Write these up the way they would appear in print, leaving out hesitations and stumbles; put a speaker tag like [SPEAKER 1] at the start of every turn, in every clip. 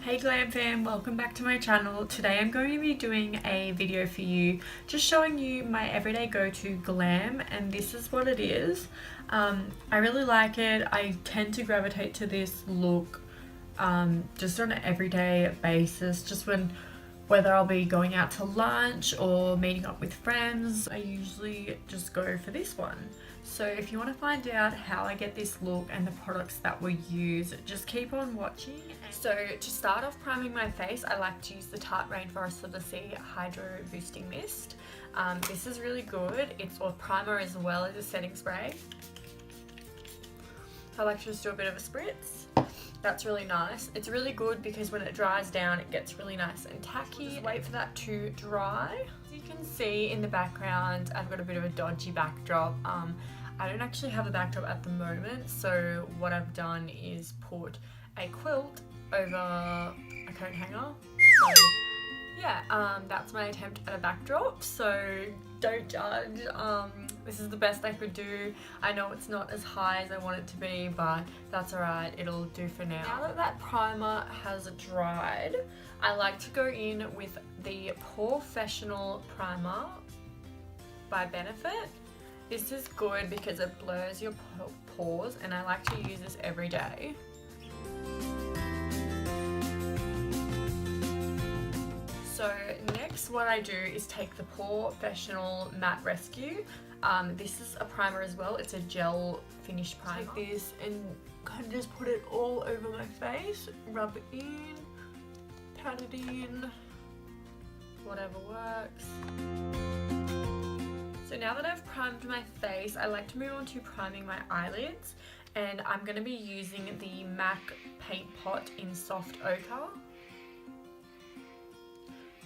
[SPEAKER 1] Hey Glam Fam, welcome back to my channel. Today I'm going to be doing a video for you just showing you my everyday go-to glam, and this is what it is. I really like it. I tend to gravitate to this look just on an everyday basis, just whether I'll be going out to lunch or meeting up with friends. I usually just go for this one. So if you want to find out how I get this look and the products that we use, just keep on watching. So to start off priming my face, I like to use the Tarte Rainforest of the Sea Hydro Boosting Mist. This is really good. It's a primer as well as a setting spray. I like to just do a bit of a spritz. That's really nice. It's really good because when it dries down, it gets really nice and tacky. Just wait for that to dry. As you can see in the background, I've got a bit of a dodgy backdrop. I don't actually have a backdrop at the moment, so what I've done is put a quilt over a coat hanger. So yeah, that's my attempt at a backdrop, so don't judge. This is the best I could do. I know it's not as high as I want it to be, but that's alright, it'll do for now. Now that that primer has dried, I like to go in with the Porefessional primer by Benefit. This is good because it blurs your pores, and I like to use this every day. So next what I do is take the Porefessional Matte Rescue. This is a primer as well. It's a gel finish primer. Take this and kind of just put it all over my face. Rub it in, pat it in, whatever works. So now that I've primed my face, I like to move on to priming my eyelids, and I'm going to be using the MAC Paint Pot in Soft Ochre.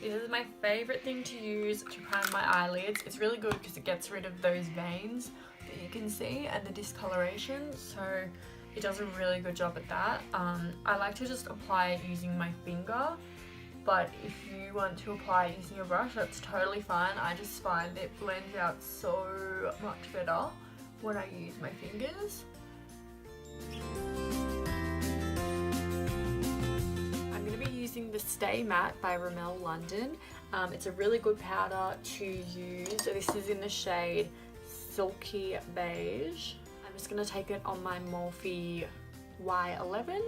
[SPEAKER 1] This is my favourite thing to use to prime my eyelids. It's really good because it gets rid of those veins that you can see and the discoloration, so it does a really good job at that. I like to just apply it using my finger, but if you want to apply it using a brush, that's totally fine. I just find it blends out so much better when I use my fingers. I'm going to be using the Stay Matte by Rimmel London. It's a really good powder to use. This is in the shade Silky Beige. I'm just going to take it on my Morphe Y11.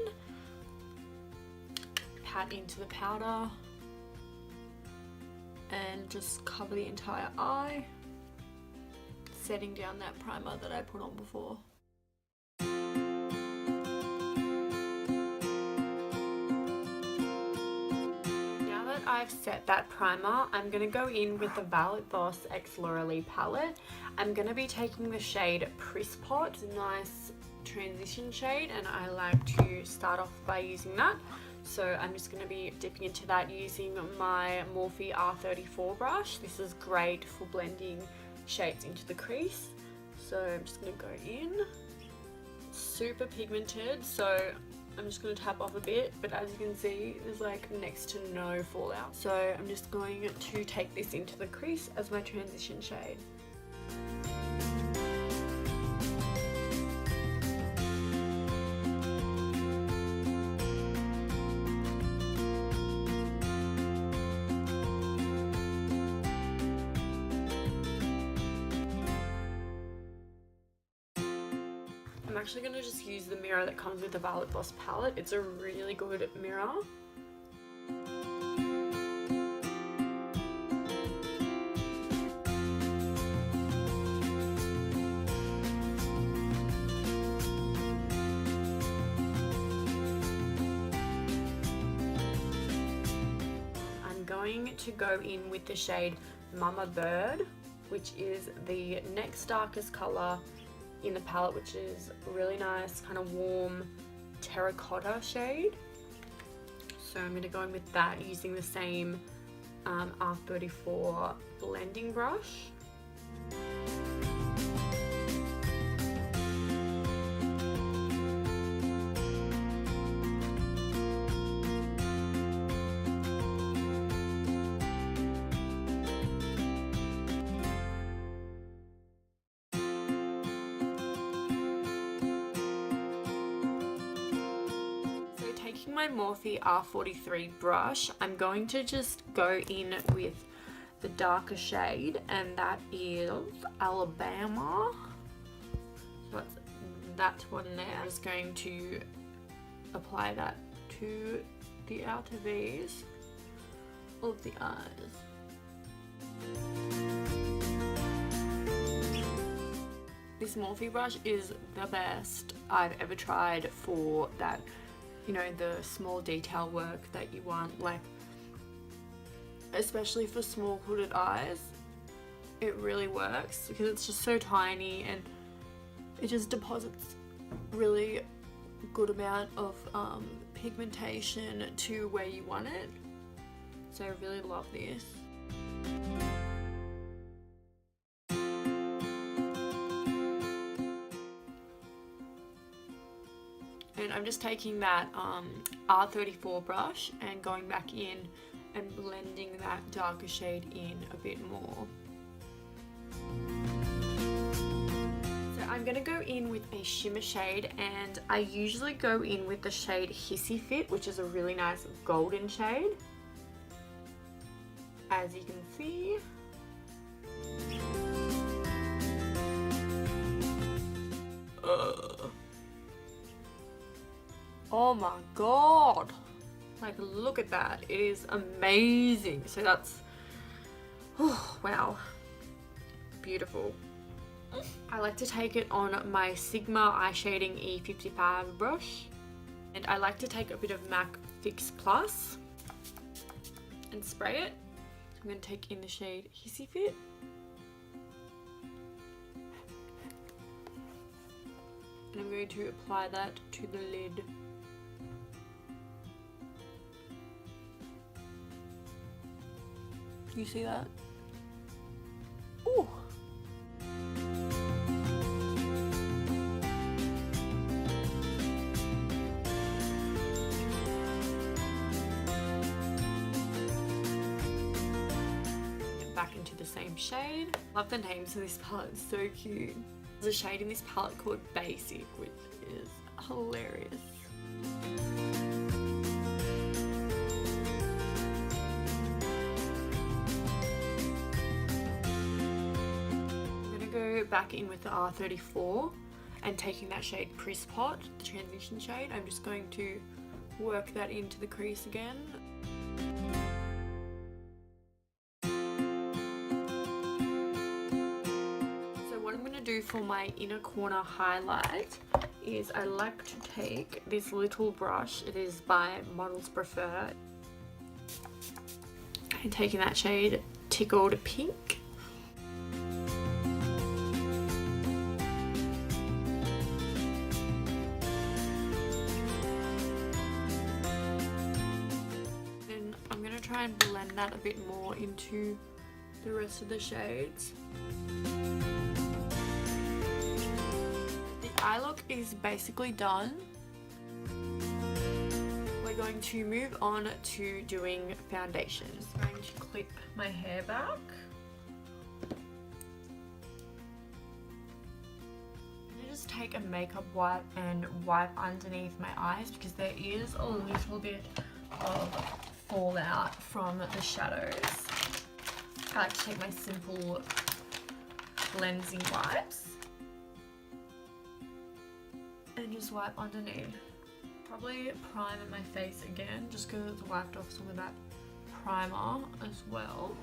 [SPEAKER 1] Pat into the powder and just cover the entire eye, setting down that primer that I put on before. Now that I've set that primer, I'm going to go in with the Violet Voss X Lorelei palette. I'm going to be taking the shade Press Pot, a nice transition shade, and I like to start off by using that. So I'm just going to be dipping into that using my Morphe R34 brush. This is great for blending shades into the crease. So I'm just going to go in. Super pigmented, so I'm just going to tap off a bit, but as you can see, there's like next to no fallout. So I'm just going to take this into the crease as my transition shade. I'm actually going to just use the mirror that comes with the Violet Voss palette. It's a really good mirror. I'm going to go in with the shade Mama Bird, which is the next darkest colour in the palette, which is a really nice kind of warm terracotta shade. So I'm going to go in with that using the same R34 blending brush. my Morphe R33 brush, I'm going to just go in with the darker shade, and that is Alabama. So that's that one there. I'm just going to apply that to the outer V's of the eyes. This Morphe brush is the best I've ever tried for that, you know, the small detail work that you want, like especially for small hooded eyes. It really works because it's just so tiny and it just deposits really good amount of pigmentation to where you want it. So I really love this. And I'm just taking that R34 brush and going back in and blending that darker shade in a bit more. So I'm going to go in with a shimmer shade, and I usually go in with the shade Hissy Fit, which is a really nice golden shade, as you can see. Oh my god, like look at that, it is amazing. So that's, oh wow, beautiful. I like to take it on my Sigma eye shading E55 brush, and I like to take a bit of MAC Fix Plus and spray it. I'm going to take in the shade Hissy Fit. And I'm going to apply that to the lid. You see that? Ooh. Back into the same shade. Love the names of this palette, it's so cute. There's a shade in this palette called Basic, which is hilarious. Back in with the R34 and taking that shade Crisp Hot, the transition shade, I'm just going to work that into the crease again. So what I'm going to do for my inner corner highlight is I like to take this little brush, it is by Models Prefer, and taking that shade Tickled Pink. Try and blend that a bit more into the rest of the shades. The eye look is basically done. We're going to move on to doing foundation. I'm going to clip my hair back. I'm just take a makeup wipe and wipe underneath my eyes because there is a little bit of fallout from the shadows. I like to take my simple cleansing wipes and just wipe underneath. Probably primer my face again just because it's wiped off some of that primer as well.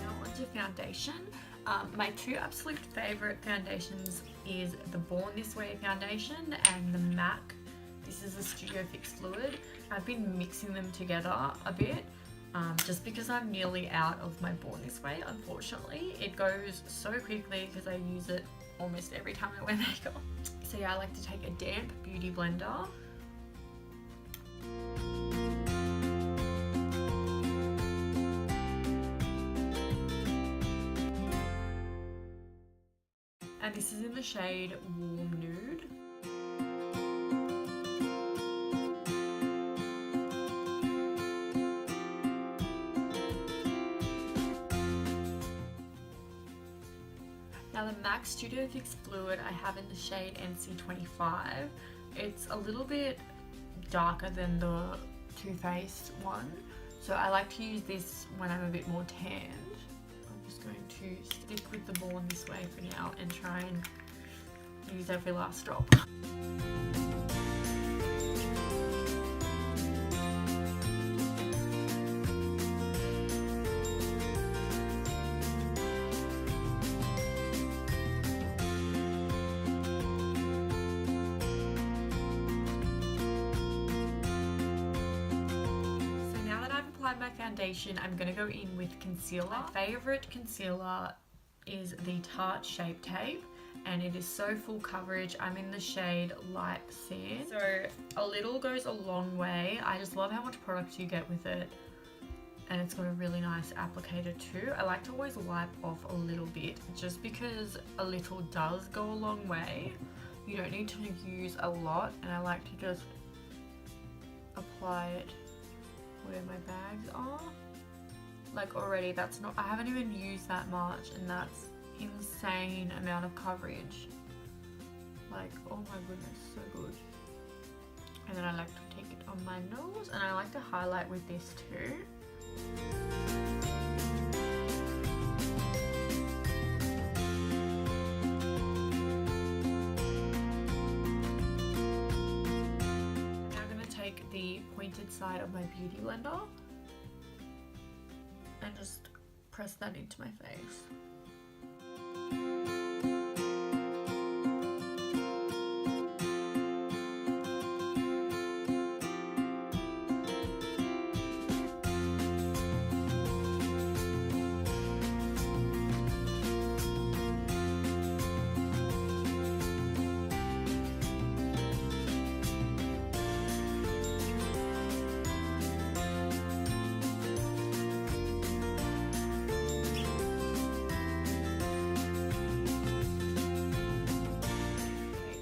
[SPEAKER 1] Now onto foundation. My two absolute favourite foundations is the Born This Way foundation and the MAC. This is the Studio Fix Fluid. I've been mixing them together a bit just because I'm nearly out of my Born This Way, unfortunately. It goes so quickly because I use it almost every time I wear makeup. So yeah, I like to take a damp beauty blender. And this is in the shade Warm Nude. Now the MAC Studio Fix Fluid I have in the shade NC25. It's a little bit darker than the Too Faced one, so I like to use this when I'm a bit more tanned. I'm just going to stick with the ball this way for now and try and use every last drop. My foundation, I'm going to go in with concealer. My favourite concealer is the Tarte Shape Tape, and it is so full coverage. I'm in the shade Light Sand, so a little goes a long way. I just love how much product you get with it, and it's got a really nice applicator too. I like to always wipe off a little bit, just because a little does go a long way. You don't need to use a lot, and I like to just apply it where my bags are. Like already that's not, I haven't even used that much, and that's insane amount of coverage. Like, oh my goodness, so good. And then I like to take it on my nose, and I like to highlight with this too. The pointed side of my beauty blender and just press that into my face.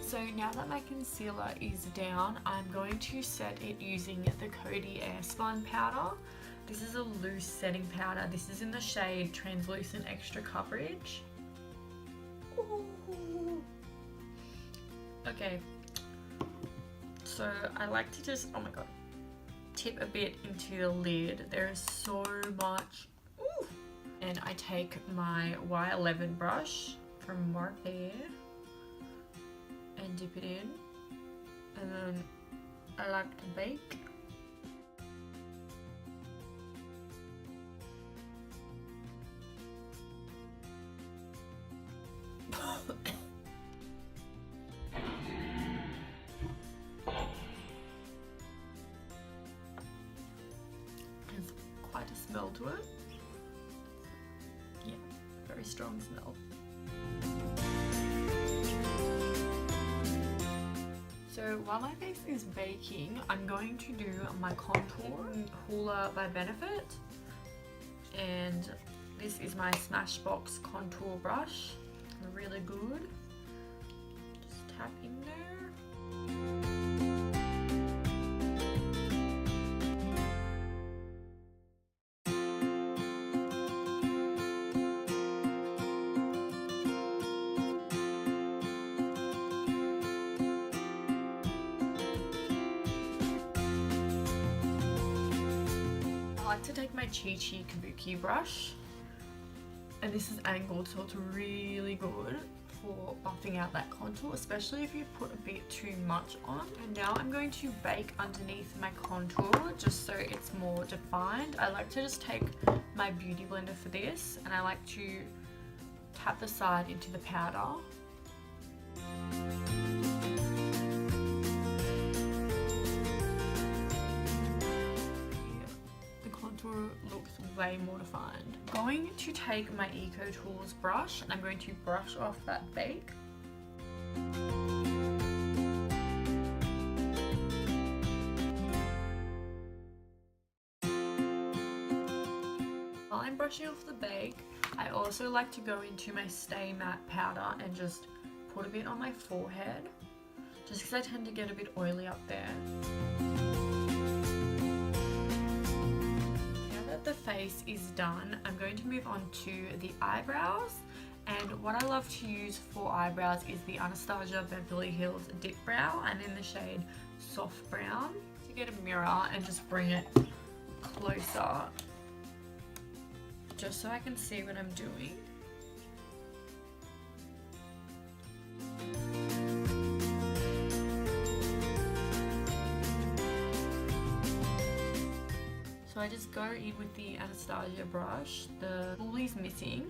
[SPEAKER 1] So now that my concealer is down, I'm going to set it using the Coty Airspun powder. This is a loose setting powder. This is in the shade Translucent Extra Coverage. Ooh. Okay, so I like to just, oh my god, tip a bit into the lid. There is so much. Ooh. And I take my Y11 brush from Morphe and dip it in, and then I like to bake. There's quite a smell to it. Yeah, very strong smell. So while my face is baking, I'm going to do my contour, Hoola by Benefit, and this is my Smashbox contour brush. Really good. Just tap in there. I like to take my Chi Chi Kabuki brush, and this is angled, so it's really good for buffing out that contour, especially if you put a bit too much on. And now I'm going to bake underneath my contour just so it's more defined. I like to just take my beauty blender for this, and I like to tap the side into the powder. Looks way more defined. I'm going to take my Eco Tools brush, and I'm going to brush off that bake. While I'm brushing off the bake, I also like to go into my Stay Matte powder and just put a bit on my forehead, just because I tend to get a bit oily up there. The face is done. I'm going to move on to the eyebrows, And what I love to use for eyebrows is the Anastasia Beverly Hills Dip Brow, and in the shade Soft Brown. To get a mirror and just bring it closer, just so I can see what I'm doing. So I just go in with the Anastasia brush. The woolly's missing.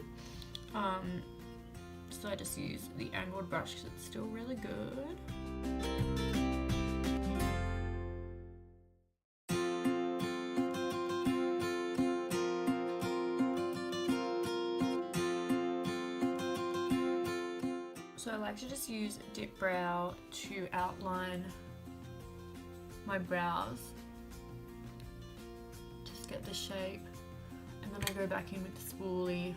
[SPEAKER 1] So I just use the angled brush because it's still really good. So I like to just use Dip Brow to outline my brows. Just get the shape, and then I go back in with the spoolie.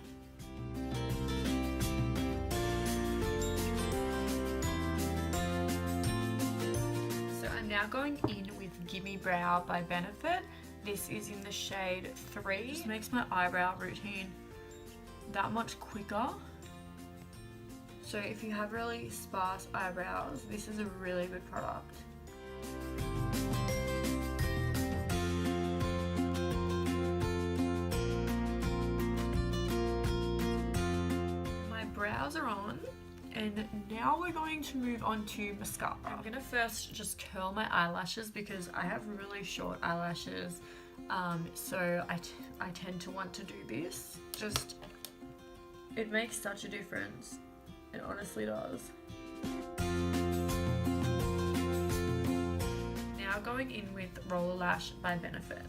[SPEAKER 1] So I'm now going in with Gimme Brow by Benefit. This is in the shade 3. It just makes my eyebrow routine that much quicker. So if you have really sparse eyebrows, this is a really good product. My brows are on, and now we're going to move on to mascara. I'm gonna first just curl my eyelashes because I have really short eyelashes, so I tend to want to do this. It makes such a difference. It honestly does. Now going in with Roller Lash by Benefit.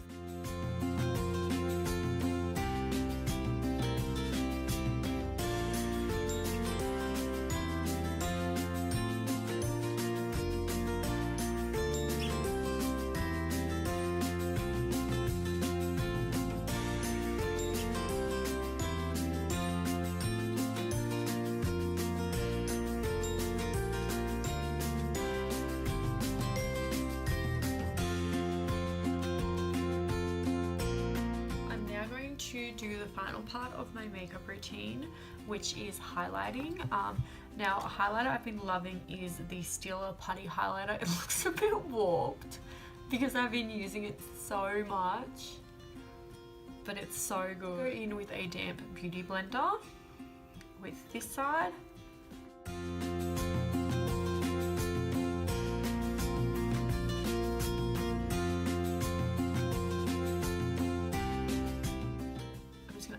[SPEAKER 1] To do the final part of my makeup routine, which is highlighting. Now a highlighter I've been loving is the Stila Putty highlighter. It looks a bit warped because I've been using it so much, but it's so good. Go in with a damp beauty blender with this side.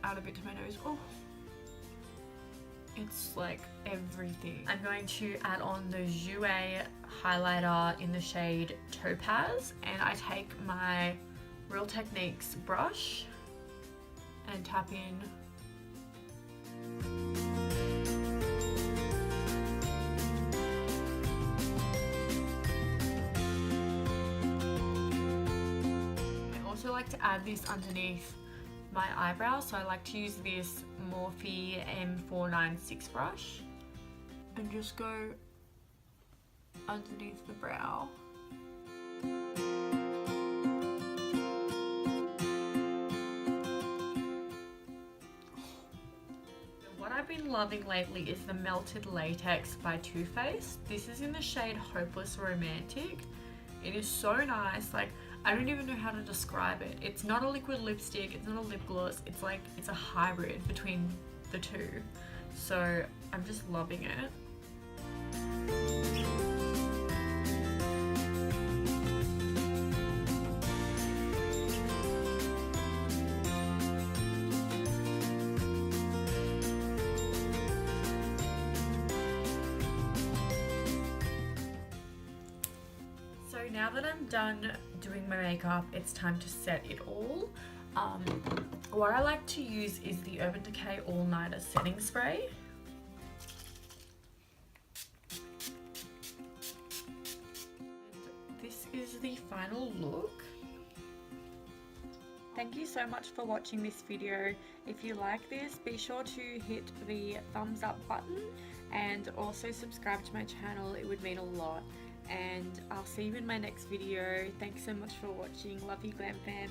[SPEAKER 1] Add a bit to my nose. Oh, it's like everything. I'm going to add on the Jouer highlighter in the shade Topaz, and I take my Real Techniques brush and tap in. I also like to add this underneath my eyebrows, so I like to use this Morphe M496 brush and just go underneath the brow. What I've been loving lately is the Melted Latex by Too Faced. This is in the shade Hopeless Romantic. It is so nice. Like, I don't even know how to describe it. It's not a liquid lipstick, it's not a lip gloss, it's a hybrid between the two. So I'm just loving it. Now that I'm done doing my makeup, it's time to set it all. What I like to use is the Urban Decay All Nighter Setting Spray. And this is the final look. Thank you so much for watching this video. If you like this, be sure to hit the thumbs up button and also subscribe to my channel. It would mean a lot. And I'll see you in my next video. Thanks so much for watching. Love you, Glam Fam.